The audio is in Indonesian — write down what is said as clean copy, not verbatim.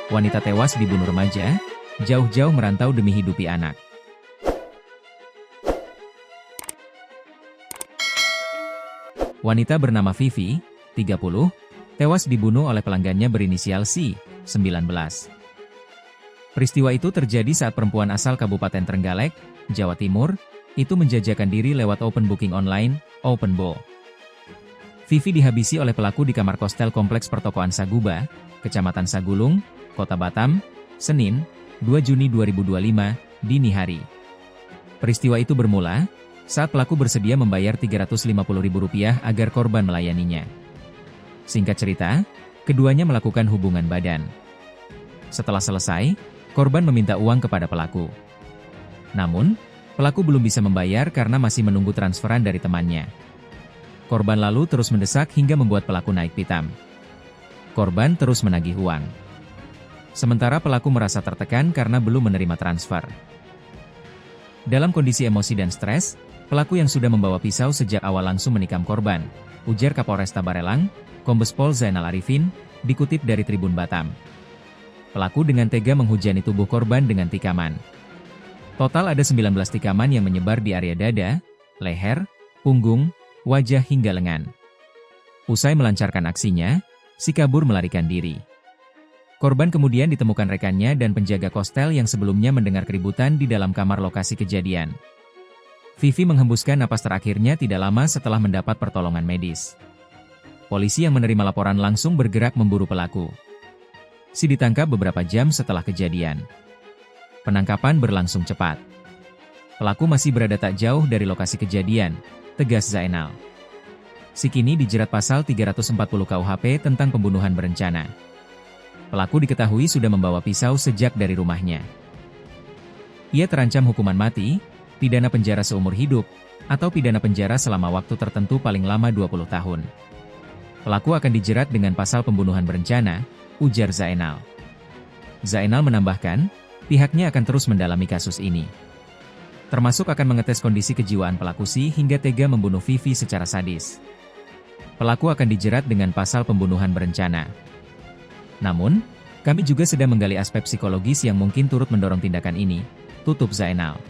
Wanita tewas dibunuh remaja, jauh-jauh merantau demi hidupi anak. Wanita bernama Vivi, 30, tewas dibunuh oleh pelanggannya berinisial C, 19. Peristiwa itu terjadi saat perempuan asal Kabupaten Trenggalek, Jawa Timur, itu menjajakan diri lewat open booking online, OpenBo. Vivi dihabisi oleh pelaku di kamar kostel Kompleks Pertokoan Saguba, Kecamatan Sagulung, Kota Batam, Senin, 2 Juni 2025, dini hari. Peristiwa itu bermula saat pelaku bersedia membayar Rp350.000 agar korban melayaninya. Singkat cerita, keduanya melakukan hubungan badan. Setelah selesai, korban meminta uang kepada pelaku. Namun, pelaku belum bisa membayar karena masih menunggu transferan dari temannya. Korban lalu terus mendesak hingga membuat pelaku naik pitam. Korban terus menagih uang. Sementara pelaku merasa tertekan karena belum menerima transfer. Dalam kondisi emosi dan stres, pelaku yang sudah membawa pisau sejak awal langsung menikam korban, ujar Kapolresta Barelang, Kombes Pol Zainal Arifin, dikutip dari Tribun Batam. Pelaku dengan tega menghujani tubuh korban dengan tikaman. Total ada 19 tikaman yang menyebar di area dada, leher, punggung, wajah hingga lengan. Usai melancarkan aksinya, si kabur melarikan diri. Korban kemudian ditemukan rekannya dan penjaga kostel yang sebelumnya mendengar keributan di dalam kamar lokasi kejadian. Vivi menghembuskan napas terakhirnya tidak lama setelah mendapat pertolongan medis. Polisi yang menerima laporan langsung bergerak memburu pelaku. Si ditangkap beberapa jam setelah kejadian. Penangkapan berlangsung cepat. Pelaku masih berada tak jauh dari lokasi kejadian, tegas Zainal. Si kini dijerat pasal 340 KUHP tentang pembunuhan berencana. Pelaku diketahui sudah membawa pisau sejak dari rumahnya. Ia terancam hukuman mati, pidana penjara seumur hidup, atau pidana penjara selama waktu tertentu paling lama 20 tahun. Pelaku akan dijerat dengan pasal pembunuhan berencana, ujar Zainal. Zainal menambahkan, pihaknya akan terus mendalami kasus ini. Termasuk akan mengetes kondisi kejiwaan pelaku hingga tega membunuh Vivi secara sadis. Pelaku akan dijerat dengan pasal pembunuhan berencana. Namun, kami juga sedang menggali aspek psikologis yang mungkin turut mendorong tindakan ini, tutup Zainal.